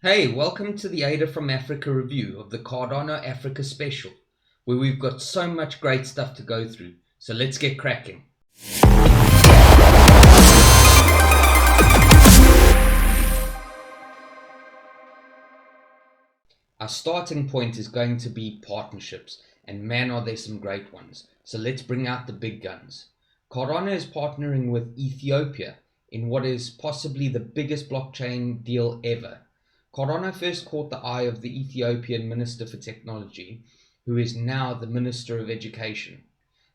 Hey, welcome to the Ada from Africa review of the Cardano Africa Special, where we've got so much great stuff to go through. So let's get cracking. Our starting point is going to be partnerships, and man are there some great ones. So let's bring out the big guns. Cardano is partnering with Ethiopia in what is possibly the biggest blockchain deal ever. Cardano first caught the eye of the Ethiopian Minister for Technology, who is now the Minister of Education.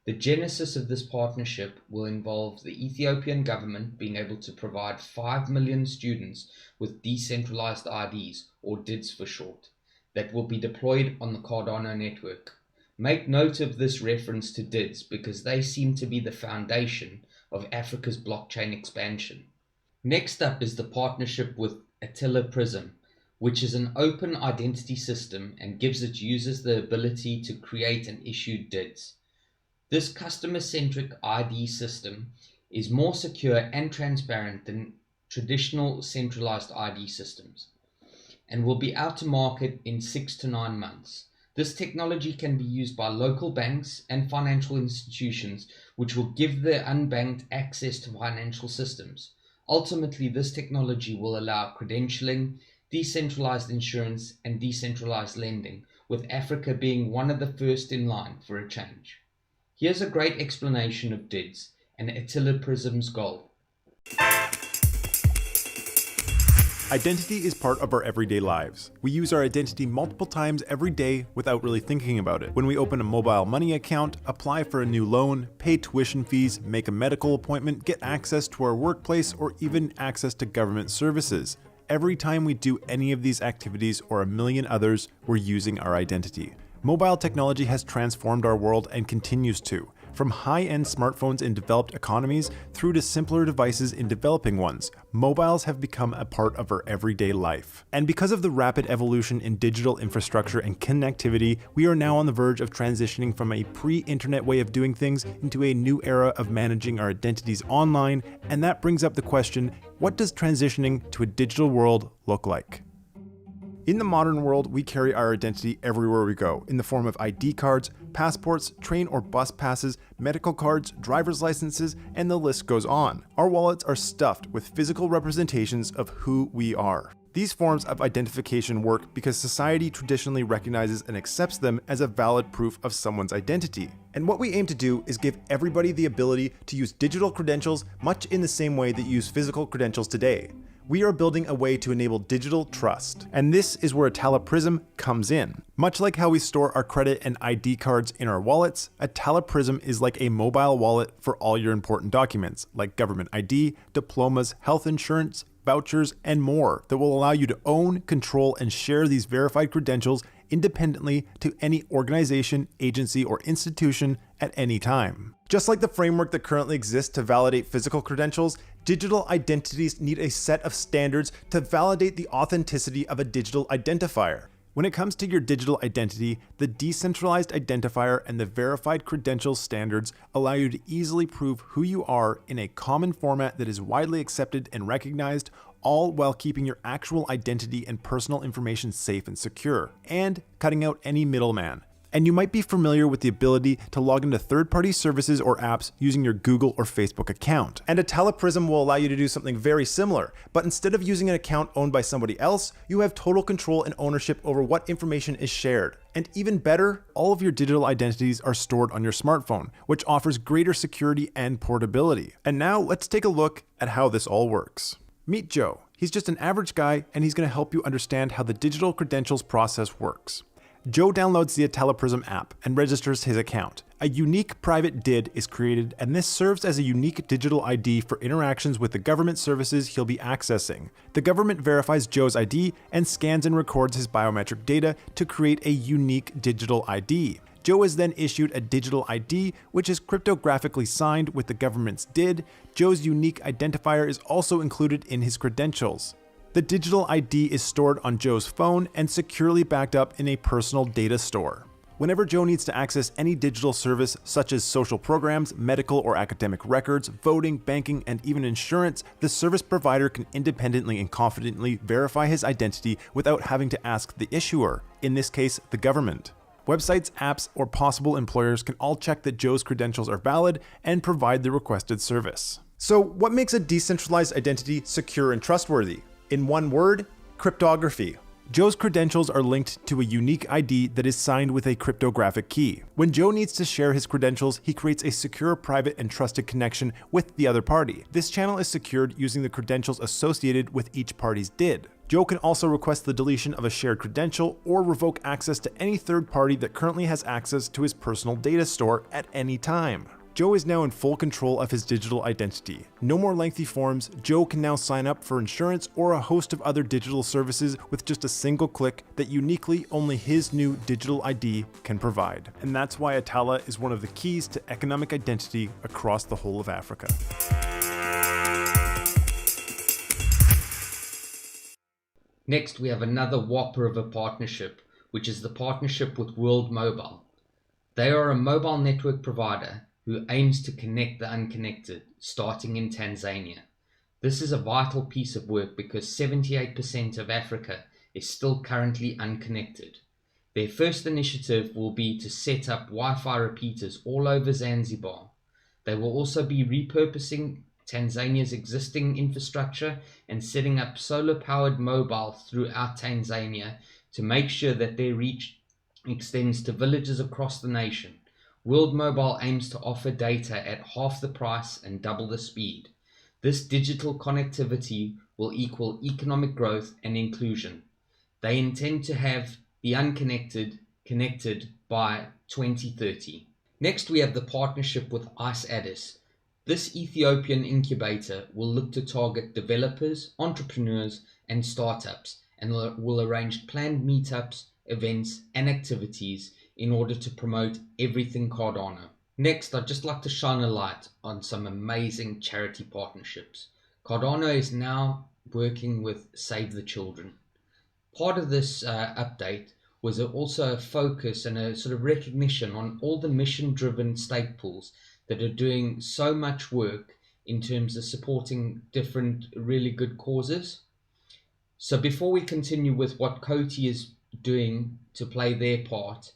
The genesis of this partnership will involve the Ethiopian government being able to provide 5 million students with decentralized IDs, or DIDs for short, that will be deployed on the Cardano network. Make note of this reference to DIDs because they seem to be the foundation of Africa's blockchain expansion. Next up is the partnership with Attila Prism, which is an open identity system and gives its users the ability to create and issue DIDs. This customer-centric ID system is more secure and transparent than traditional centralized ID systems and will be out to market in 6 to 9 months. This technology can be used by local banks and financial institutions, which will give the unbanked access to financial systems. Ultimately, this technology will allow credentialing, decentralized insurance, and decentralized lending, with Africa being one of the first in line for a change. Here's a great explanation of DIDs and Attila Prism's goal. Identity is part of our everyday lives. We use our identity multiple times every day without really thinking about it. When we open a mobile money account, apply for a new loan, pay tuition fees, make a medical appointment, get access to our workplace, or even access to government services. Every time we do any of these activities or a million others, we're using our identity. Mobile technology has transformed our world and continues to. From high-end smartphones in developed economies through to simpler devices in developing ones, mobiles have become a part of our everyday life. And because of the rapid evolution in digital infrastructure and connectivity, we are now on the verge of transitioning from a pre-internet way of doing things into a new era of managing our identities online, and that brings up the question, what does transitioning to a digital world look like? In the modern world, we carry our identity everywhere we go, in the form of ID cards, passports, train or bus passes, medical cards, driver's licenses, and the list goes on. Our wallets are stuffed with physical representations of who we are. These forms of identification work because society traditionally recognizes and accepts them as a valid proof of someone's identity. And what we aim to do is give everybody the ability to use digital credentials much in the same way that you use physical credentials today. We are building a way to enable digital trust, and this is where Attila Prism comes in. Much like how we store our credit and ID cards in our wallets, Attila Prism is like a mobile wallet for all your important documents, like government ID, diplomas, health insurance, vouchers, and more that will allow you to own, control, and share these verified credentials independently to any organization, agency, or institution at any time. Just like the framework that currently exists to validate physical credentials, digital identities need a set of standards to validate the authenticity of a digital identifier. When it comes to your digital identity, the decentralized identifier and the verified credentials standards allow you to easily prove who you are in a common format that is widely accepted and recognized, all while keeping your actual identity and personal information safe and secure, and cutting out any middleman. And you might be familiar with the ability to log into third-party services or apps using your Google or Facebook account. And Attila Prism will allow you to do something very similar, but instead of using an account owned by somebody else, you have total control and ownership over what information is shared. And even better, all of your digital identities are stored on your smartphone, which offers greater security and portability. And now let's take a look at how this all works. Meet Joe. He's just an average guy, and he's going to help you understand how the digital credentials process works. Joe downloads the Attila Prism app and registers his account. A unique private DID is created, and this serves as a unique digital ID for interactions with the government services he'll be accessing. The government verifies Joe's ID and scans and records his biometric data to create a unique digital ID. Joe is then issued a digital ID, which is cryptographically signed with the government's DID. Joe's unique identifier is also included in his credentials. The digital ID is stored on Joe's phone and securely backed up in a personal data store. Whenever Joe needs to access any digital service such as social programs, medical or academic records, voting, banking, and even insurance, the service provider can independently and confidently verify his identity without having to ask the issuer, in this case, the government. Websites, apps, or possible employers can all check that Joe's credentials are valid and provide the requested service. So what makes a decentralized identity secure and trustworthy? In one word, cryptography. Joe's credentials are linked to a unique ID that is signed with a cryptographic key. When Joe needs to share his credentials, he creates a secure, private, and trusted connection with the other party. This channel is secured using the credentials associated with each party's DID. Joe can also request the deletion of a shared credential or revoke access to any third party that currently has access to his personal data store at any time. Joe is now in full control of his digital identity. No more lengthy forms. Joe can now sign up for insurance or a host of other digital services with just a single click that uniquely only his new digital ID can provide. And that's why Atala is one of the keys to economic identity across the whole of Africa. Next, we have another whopper of a partnership, which is the partnership with World Mobile. They are a mobile network provider who aims to connect the unconnected, starting in Tanzania. This is a vital piece of work because 78% of Africa is still currently unconnected. Their first initiative will be to set up Wi-Fi repeaters all over Zanzibar. They will also be repurposing Tanzania's existing infrastructure and setting up solar-powered mobile throughout Tanzania to make sure that their reach extends to villages across the nation. World Mobile aims to offer data at half the price and double the speed. This digital connectivity will equal economic growth and inclusion. They intend to have the unconnected connected by 2030. Next, we have the partnership with ICE Addis. This Ethiopian incubator will look to target developers, entrepreneurs, and startups, and will arrange planned meetups, events, and activities in order to promote everything Cardano. Next, I'd just like to shine a light on some amazing charity partnerships. Cardano is now working with Save the Children. Part of this update was also a focus and a sort of recognition on all the mission-driven stake pools that are doing so much work in terms of supporting different really good causes. So before we continue with what Coty is doing to play their part,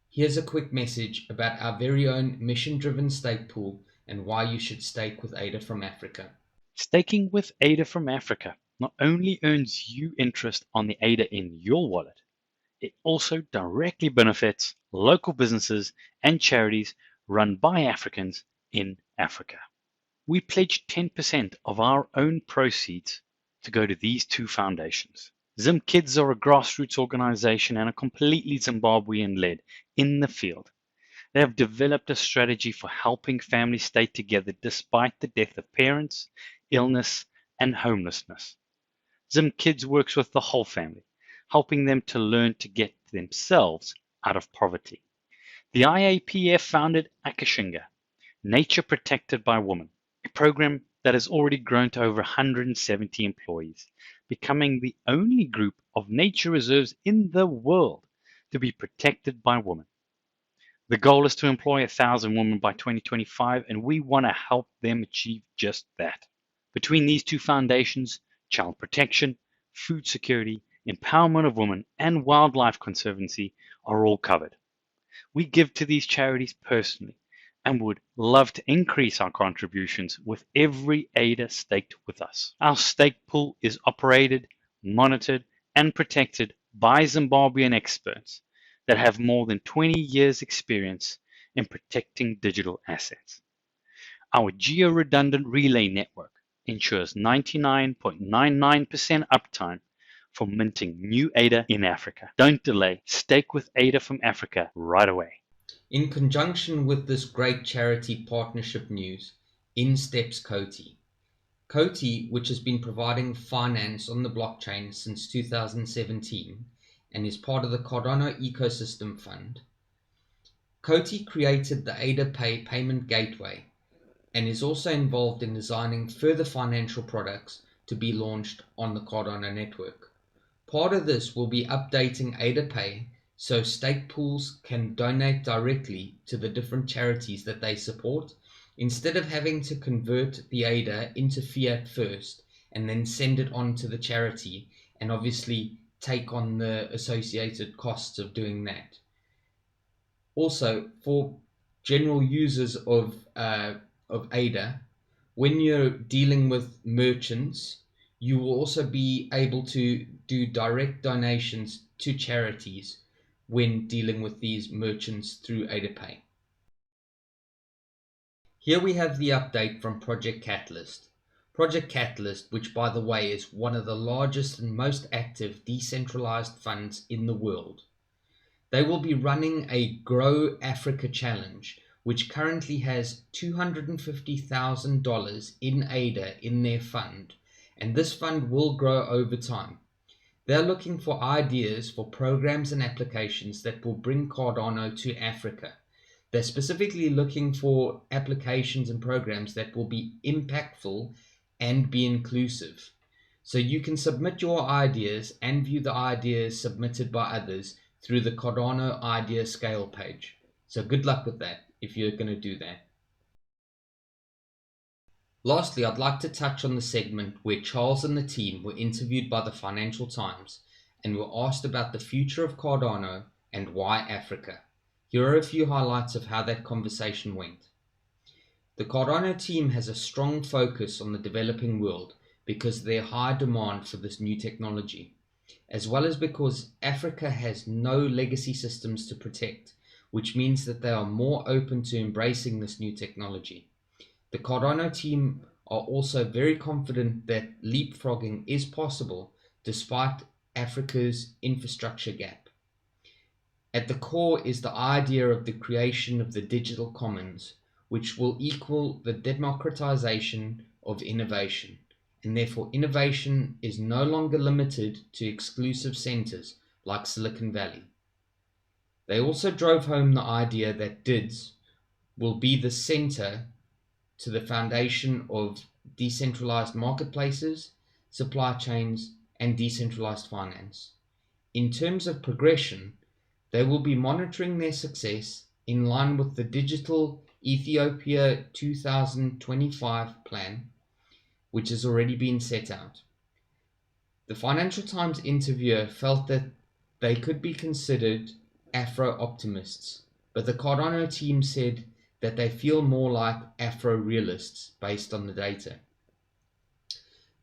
here's a quick message about our very own mission-driven stake pool and why you should stake with ADA from Africa. Staking with ADA from Africa not only earns you interest on the ADA in your wallet, it also directly benefits local businesses and charities run by Africans in Africa. We pledge 10% of our own proceeds to go to these two foundations. Zim Kids are a grassroots organization and are completely Zimbabwean-led in the field. They have developed a strategy for helping families stay together despite the death of parents, illness, and homelessness. Zim Kids works with the whole family, helping them to learn to get themselves out of poverty. The IAPF founded Akashinga, Nature Protected by Women, a program that has already grown to over 170 employees, becoming the only group of nature reserves in the world to be protected by women. The goal is to employ 1,000 women by 2025, and we want to help them achieve just that. Between these two foundations, child protection, food security, empowerment of women, and wildlife conservancy are all covered. We give to these charities personally and would love to increase our contributions with every ADA staked with us. Our stake pool is operated, monitored, and protected by Zimbabwean experts that have more than 20 years experience in protecting digital assets. Our geo-redundant relay network ensures 99.99% uptime for minting new ADA in Africa. Don't delay, stake with ADA from Africa right away. In conjunction with this great charity partnership news, in steps Coty. Coty, which has been providing finance on the blockchain since 2017 and is part of the Cardano Ecosystem Fund. Coty created the ADA Pay payment gateway and is also involved in designing further financial products to be launched on the Cardano network. Part of this will be updating ADA Pay so stake pools can donate directly to the different charities that they support, instead of having to convert the ADA into fiat first and then send it on to the charity and obviously take on the associated costs of doing that. Also, for general users of ADA, when you're dealing with merchants, you will also be able to do direct donations to charities when dealing with these merchants through AdaPay. Here we have the update from Project Catalyst. Project Catalyst, which by the way is one of the largest and most active decentralized funds in the world. They will be running a Grow Africa challenge, which currently has $250,000 in ADA in their fund, and this fund will grow over time. They're looking for ideas for programs and applications that will bring Cardano to Africa. They're specifically looking for applications and programs that will be impactful and be inclusive. So you can submit your ideas and view the ideas submitted by others through the Cardano Idea Scale page. So good luck with that if you're going to do that. Lastly, I'd like to touch on the segment where Charles and the team were interviewed by the Financial Times and were asked about the future of Cardano and why Africa. Here are a few highlights of how that conversation went. The Cardano team has a strong focus on the developing world because of their high demand for this new technology, as well as because Africa has no legacy systems to protect, which means that they are more open to embracing this new technology. The Cardano team are also very confident that leapfrogging is possible despite Africa's infrastructure gap. At the core is the idea of the creation of the digital commons, which will equal the democratization of innovation, and therefore innovation is no longer limited to exclusive centers like Silicon Valley. They also drove home the idea that DIDs will be the center to the foundation of decentralized marketplaces, supply chains, and decentralized finance. In terms of progression, they will be monitoring their success in line with the Digital Ethiopia 2025 plan, which has already been set out. The Financial Times interviewer felt that they could be considered Afro-optimists, but the Cardano team said that they feel more like Afro-realists based on the data.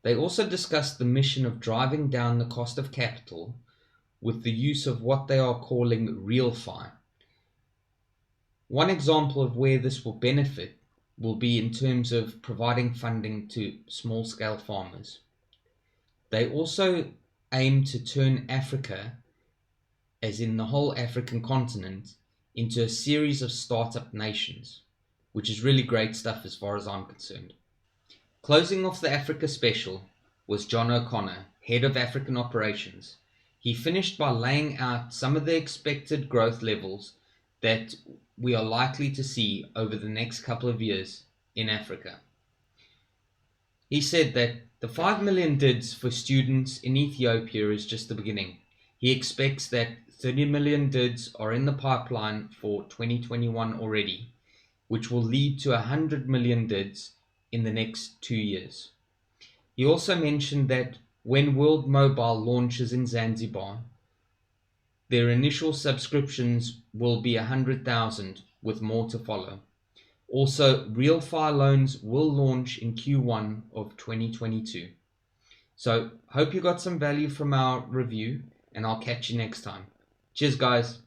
They also discussed the mission of driving down the cost of capital with the use of what they are calling RealFi. One example of where this will benefit will be in terms of providing funding to small-scale farmers. They also aim to turn Africa, as in the whole African continent, into a series of startup nations, which is really great stuff as far as I'm concerned. Closing off the Africa Special was John O'Connor, Head of African Operations. He finished by laying out some of the expected growth levels that we are likely to see over the next couple of years in Africa. He said that the 5 million DIDs for students in Ethiopia is just the beginning. He expects that 30 million DIDs are in the pipeline for 2021 already, which will lead to 100 million DIDs in the next 2 years. He also mentioned that when World Mobile launches in Zanzibar, their initial subscriptions will be 100,000 with more to follow. Also, RealFi loans will launch in Q1 of 2022. So, hope you got some value from our review, and I'll catch you next time. Cheers, guys.